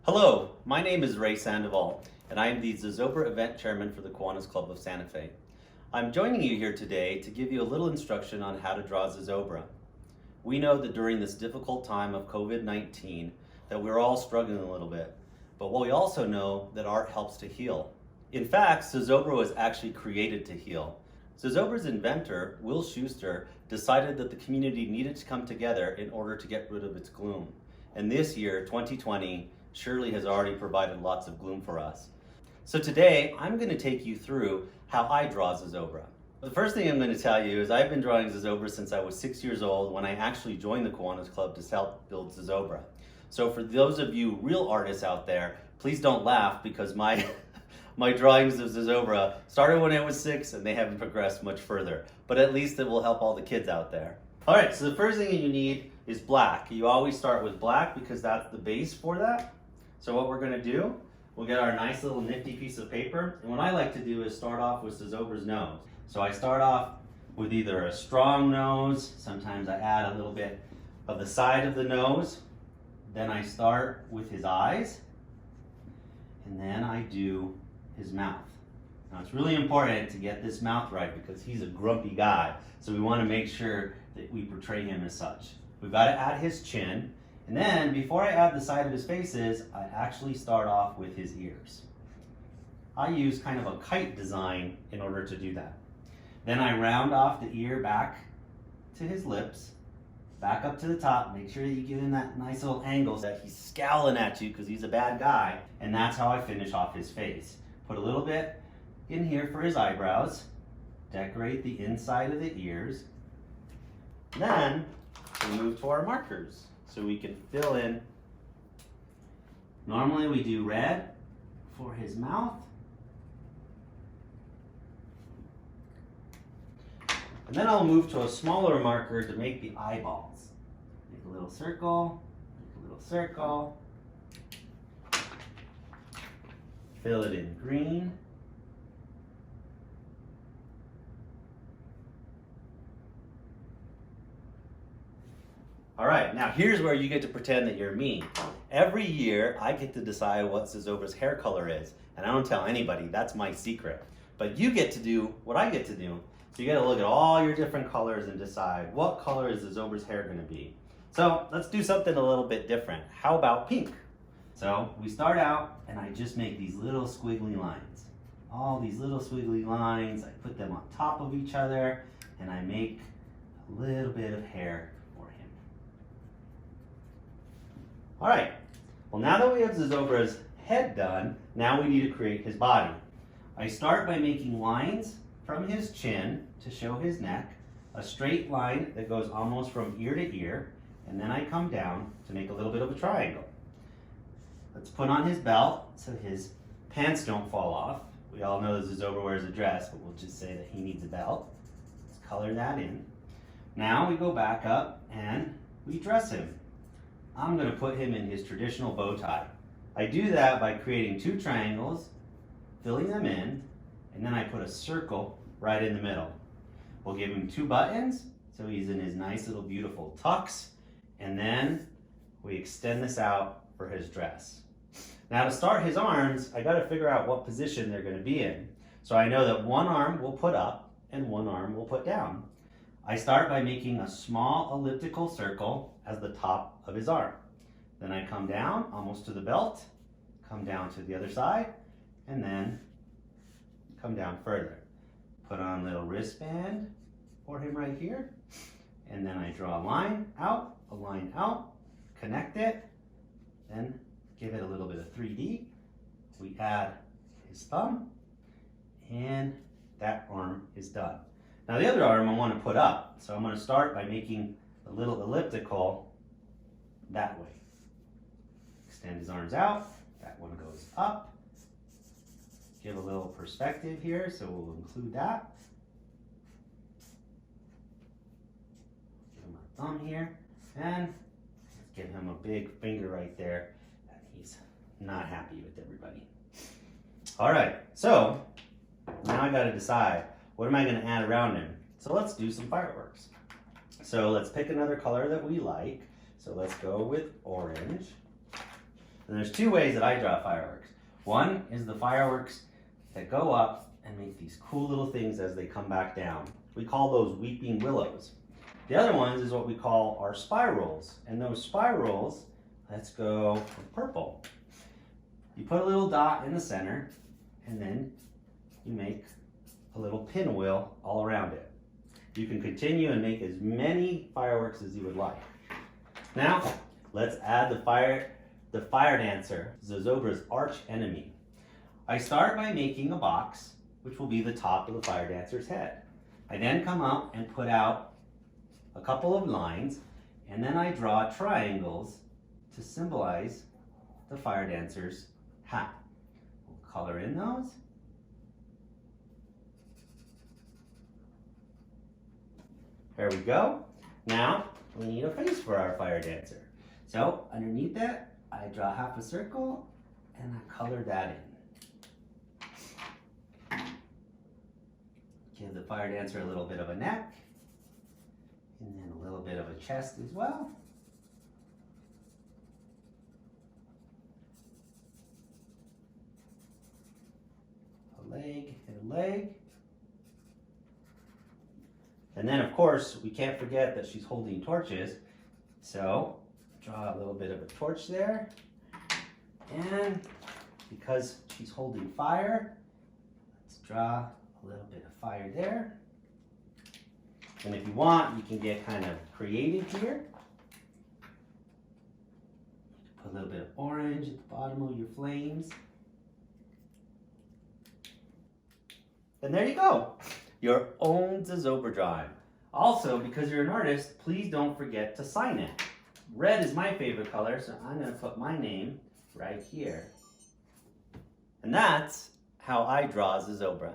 Hello, my name is Sandoval, and I am the Zozobra event chairman for the Kiwanis Club of Santa Fe. I'm joining you here today to give you a little instruction on how to draw Zozobra. We know that during this difficult time of COVID-19 that we're all struggling a little bit, but we also know that art helps to heal. In fact, Zozobra was actually created to heal. Zozobra's inventor, Will Schuster, decided that the community needed to come together in order to get rid of its gloom. And this year, 2020, surely has already provided lots of gloom for us. So today, I'm going to take you through how I draw Zozobra. The first thing I'm going to tell you is I've been drawing Zozobra since I was 6 years old when I actually joined the Kiwanis Club to help build Zozobra. So for those of you real artists out there, please don't laugh because my drawings of Zozobra started when I was 6 and they haven't progressed much further. But at least it will help all the kids out there. Alright, so the first thing you need is black. You always start with black because that's the base for that. So what we're going to do, we'll get our nice little nifty piece of paper. And what I like to do is start off with Zozobra's nose. So I start off with either a strong nose, sometimes I add a little bit of the side of the nose. Then I start with his eyes. And then I do his mouth. Now it's really important to get this mouth right because he's a grumpy guy. So we want to make sure that we portray him as such. We've got to add his chin. And then, before I add the side of his faces, I actually start off with his ears. I use kind of a kite design in order to do that. Then I round off the ear back to his lips, back up to the top, make sure that you give him that nice little angle so that he's scowling at you because he's a bad guy. And that's how I finish off his face. Put a little bit in here for his eyebrows, decorate the inside of the ears. Then, we move to our markers. So we can fill in. Normally we do red for his mouth. And then I'll move to a smaller marker to make the eyeballs. Make a little circle, make a little circle. Fill it in green. All right, now here's where you get to pretend that you're me. Every year, I get to decide what Zozobra's hair color is, and I don't tell anybody, that's my secret. But you get to do what I get to do. So you gotta look at all your different colors and decide what color is Zozobra's hair gonna be. So let's do something a little bit different. How about pink? So we start out, and I just make these little squiggly lines. All these little squiggly lines, I put them on top of each other, and I make a little bit of hair. All right, well now that we have Zozobra's head done, now we need to create his body. I start by making lines from his chin to show his neck, a straight line that goes almost from ear to ear, and then I come down to make a little bit of a triangle. Let's put on his belt so his pants don't fall off. We all know that Zozobra wears a dress, but we'll just say that he needs a belt. Let's color that in. Now we go back up and we dress him. I'm going to put him in his traditional bow tie. I do that by creating 2 triangles, filling them in, and then I put a circle right in the middle. We'll give him 2 buttons, so he's in his nice little beautiful tux, and then we extend this out for his dress. Now to start his arms, I got to figure out what position they're going to be in. So I know that one arm we'll put up and one arm we'll put down. I start by making a small elliptical circle as the top of his arm. Then I come down almost to the belt, come down to the other side, and then come down further. Put on a little wristband for him right here, and then I draw a line out, connect it, then give it a little bit of 3D. We add his thumb, and that arm is done. Now the other arm I want to put up, so I'm going to start by making a little elliptical that way. Extend his arms out, that one goes up. Give a little perspective here, so we'll include that. Give him a thumb here, and let's give him a big finger right there that he's not happy with everybody. All right, so now I got to decide, what am I going to add around him? So let's do some fireworks. So let's pick another color that we like. So let's go with orange. And there's two ways that I draw fireworks. One is the fireworks that go up and make these cool little things as they come back down. We call those weeping willows. The other ones is what we call our spirals. And those spirals, let's go with purple. You put a little dot in the center, and then you make a little pinwheel all around it. You can continue and make as many fireworks as you would like. Now, let's add the fire dancer, Zozobra's arch enemy. I start by making a box, which will be the top of the fire dancer's head. I then come up and put out a couple of lines, and then I draw triangles to symbolize the fire dancer's hat. We'll color in those. There we go. Now we need a face for our fire dancer. So underneath that, I draw half a circle and I color that in. Give the fire dancer a little bit of a neck and then a little bit of a chest as well. A leg and a leg. And then, of course, we can't forget that she's holding torches. So, draw a little bit of a torch there. And because she's holding fire, let's draw a little bit of fire there. And if you want, you can get kind of creative here. Put a little bit of orange at the bottom of your flames. And there you go. Your own Zozobra drawing. Also, because you're an artist, please don't forget to sign it. Red is my favorite color, so I'm going to put my name right here. And that's how I draw Zozobra.